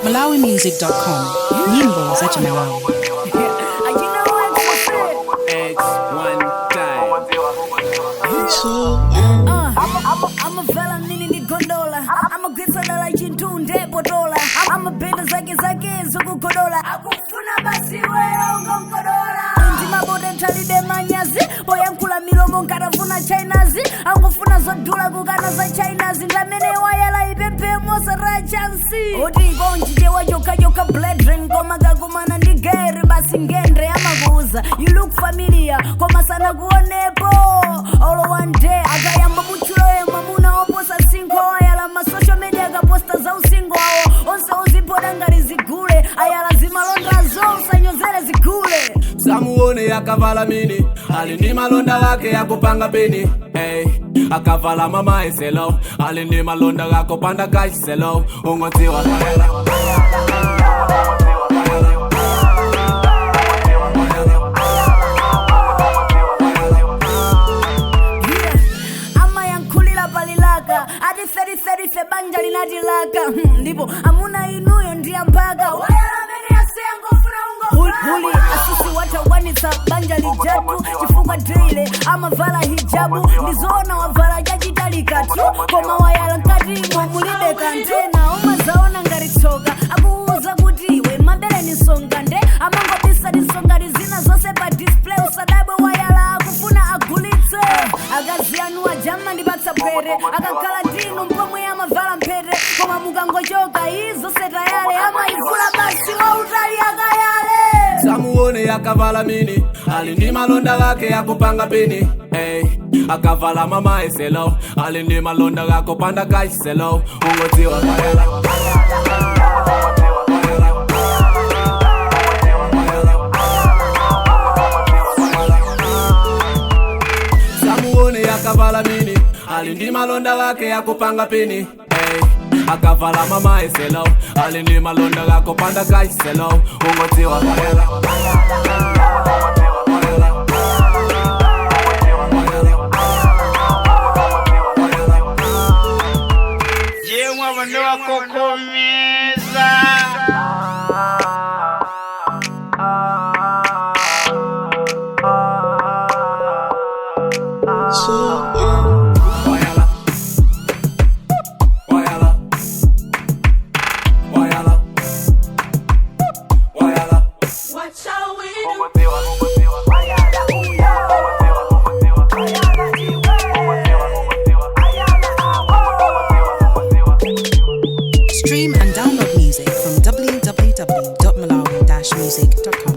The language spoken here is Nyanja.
malawimusic.com. Nyimbo za Malawi. I'm a fella nini ni gondola. I'm a gritsa la chintunde bodola. I'm a benda zake zuku kodola. Akufuna basi wewe ngongodola. Ndima bode ntalide manyazi. Boya nkula milomo nkarafuna Chinazi. Angufuna zodula kukana za Chinazi. Ndamene wayala ipepe mosa rachansi. Odi gonjije wajoka bledren. Koma gagumana ndigeri basi ngendre amaguza. You look familiar. Koma sana kuonepo. All one day agayamba buchulo mamuna oposa sinko ayala ma social media ga posta za usingo wao onse uzipoda ngari zigule ayala zimalonda zonse nyozele zigule Samuone yakavala mini alindi malonda wake yakupanga peni hey akavala mama iselo alindi malonda wako panda kaiselo ungotiwa adi feri fe banja linadilaka ndipo amuna inuyo ndia mpaga wayala mene yasea ngofuna ungo huli asisi watawanisa banja lijatu chifuka drile ama vala hijabu nizoona wavala jajitalika tu koma wayala nkati mwamulide kantena umazaona ngaritoka akuuza kuti iwe mabele nisonga nde amangobisa nisongari zina zose pa display usadabwe wayala akufuna agulitse agazianua jama ndipatsa pwere akakala dinu mpomwe amavala mpere koma mukangochoka izo setayale amaivula basi wautali akayale Samuone yakavala mini alindi malonda wake yakupanga peni hey akavala mama iselo alindi malonda wako panda kaiselo ungotiwa Samuone yakavala mini alindi malonda wake yakupanga peni hey akavala mama iselo alindi malonda wako panda kaiselo ungotiwa Yemwe bano bakokomeza Stream and download music from www.malawi-music.com.